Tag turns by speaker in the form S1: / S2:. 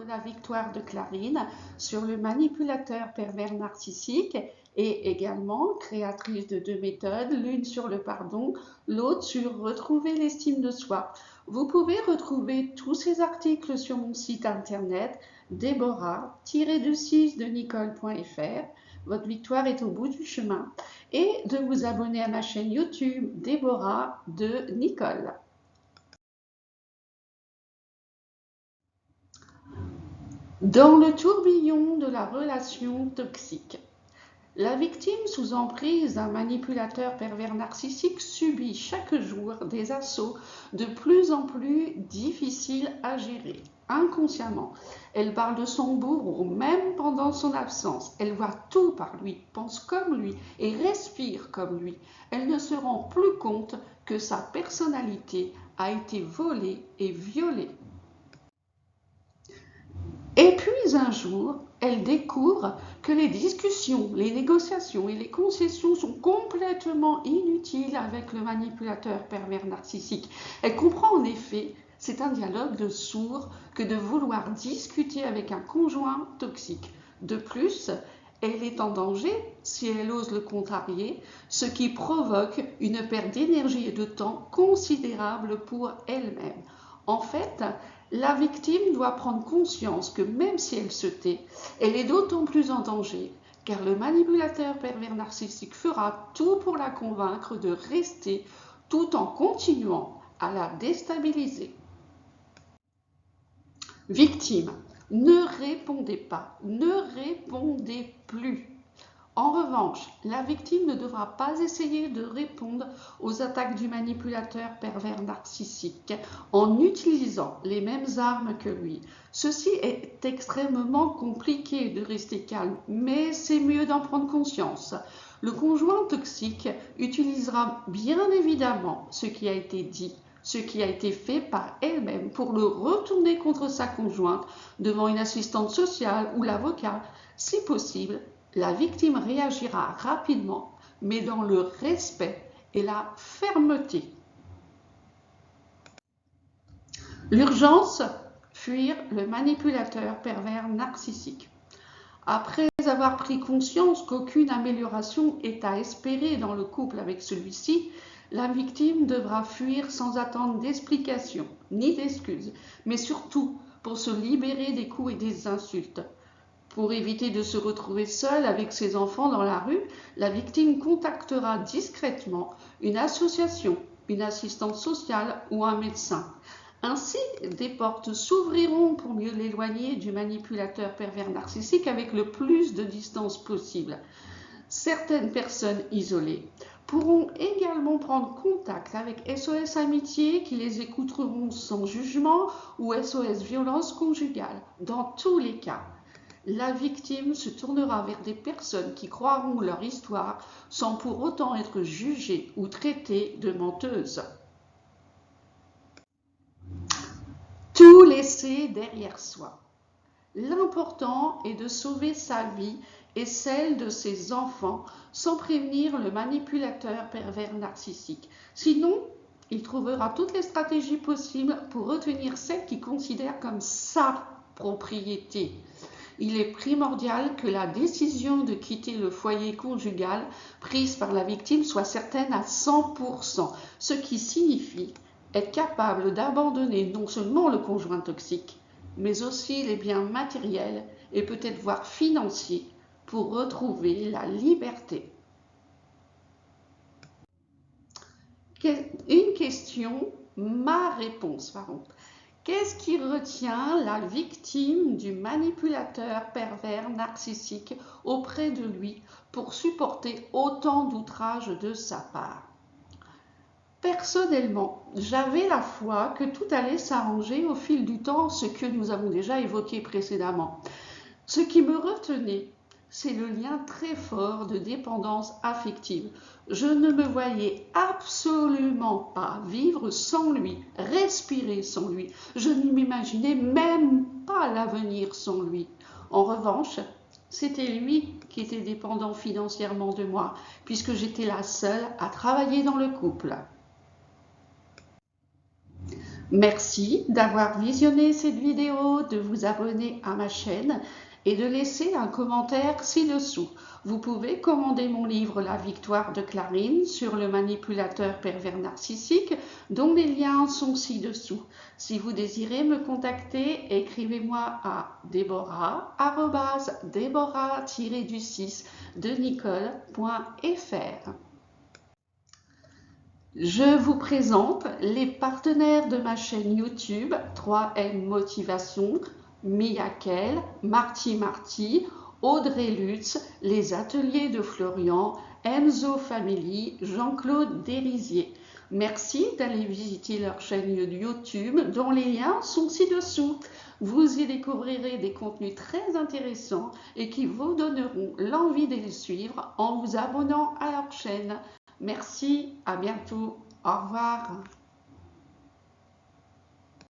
S1: La victoire de Clarine sur le manipulateur pervers narcissique et également créatrice de 2 méthodes, l'une sur le pardon, l'autre sur retrouver l'estime de soi. Vous pouvez retrouver tous ces articles sur mon site internet Déborah-de-Nicole.fr. Votre victoire est au bout du chemin et de vous abonner à ma chaîne YouTube Déborah de Nicole. Dans le tourbillon de la relation toxique, la victime sous emprise d'un manipulateur pervers narcissique subit chaque jour des assauts de plus en plus difficiles à gérer. Inconsciemment, elle parle de son bourreau même pendant son absence. Elle voit tout par lui, pense comme lui et respire comme lui. Elle ne se rend plus compte que sa personnalité a été volée et violée. Et puis un jour, elle découvre que les discussions, les négociations et les concessions sont complètement inutiles avec le manipulateur pervers narcissique. Elle comprend en effet, c'est un dialogue de sourds que de vouloir discuter avec un conjoint toxique. De plus, elle est en danger si elle ose le contrarier, ce qui provoque une perte d'énergie et de temps considérable pour elle-même. En fait, la victime doit prendre conscience que même si elle se tait, elle est d'autant plus en danger, car le manipulateur pervers narcissique fera tout pour la convaincre de rester tout en continuant à la déstabiliser. Victime, ne répondez pas, ne répondez plus. En revanche, la victime ne devra pas essayer de répondre aux attaques du manipulateur pervers narcissique en utilisant les mêmes armes que lui. Ceci est extrêmement compliqué de rester calme, mais c'est mieux d'en prendre conscience. Le conjoint toxique utilisera bien évidemment ce qui a été dit, ce qui a été fait par elle-même pour le retourner contre sa conjointe devant une assistante sociale ou l'avocat, si possible. La victime réagira rapidement, mais dans le respect et la fermeté. L'urgence, fuir le manipulateur pervers narcissique. Après avoir pris conscience qu'aucune amélioration est à espérer dans le couple avec celui-ci, la victime devra fuir sans attendre d'explications ni d'excuses, mais surtout pour se libérer des coups et des insultes. Pour éviter de se retrouver seule avec ses enfants dans la rue, la victime contactera discrètement une association, une assistante sociale ou un médecin. Ainsi, des portes s'ouvriront pour mieux l'éloigner du manipulateur pervers narcissique avec le plus de distance possible. Certaines personnes isolées pourront également prendre contact avec SOS Amitié qui les écouteront sans jugement ou SOS Violence Conjugale. Dans tous les cas, la victime se tournera vers des personnes qui croiront leur histoire sans pour autant être jugée ou traitée de menteuse. Tout laisser derrière soi. L'important est de sauver sa vie et celle de ses enfants sans prévenir le manipulateur pervers narcissique. Sinon, il trouvera toutes les stratégies possibles pour retenir celle qu'il considère comme sa propriété. Il est primordial que la décision de quitter le foyer conjugal prise par la victime soit certaine à 100%, ce qui signifie être capable d'abandonner non seulement le conjoint toxique, mais aussi les biens matériels et peut-être voire financiers pour retrouver la liberté. Une question, ma réponse par contre. Qu'est-ce qui retient la victime du manipulateur pervers narcissique auprès de lui pour supporter autant d'outrages de sa part? Personnellement, j'avais la foi que tout allait s'arranger au fil du temps, ce que nous avons déjà évoqué précédemment. Ce qui me retenait, c'est le lien très fort de dépendance affective. Je ne me voyais absolument pas vivre sans lui, respirer sans lui. Je ne m'imaginais même pas l'avenir sans lui. En revanche, c'était lui qui était dépendant financièrement de moi, puisque j'étais la seule à travailler dans le couple. Merci d'avoir visionné cette vidéo, de vous abonner à ma chaîne et de laisser un commentaire ci-dessous. Vous pouvez commander mon livre La victoire de Clarine sur le manipulateur pervers narcissique, dont les liens sont ci-dessous. Si vous désirez me contacter, écrivez-moi à deborah-du6 de nicole.fr. Je vous présente les partenaires de ma chaîne YouTube 3M Motivation, Miakel, Marty, Audrey Lutz, les ateliers de Florian, Enzo Family, Jean-Claude Dérizier. Merci d'aller visiter leur chaîne YouTube dont les liens sont ci-dessous. Vous y découvrirez des contenus très intéressants et qui vous donneront l'envie de les suivre en vous abonnant à leur chaîne. Merci, à bientôt, au revoir.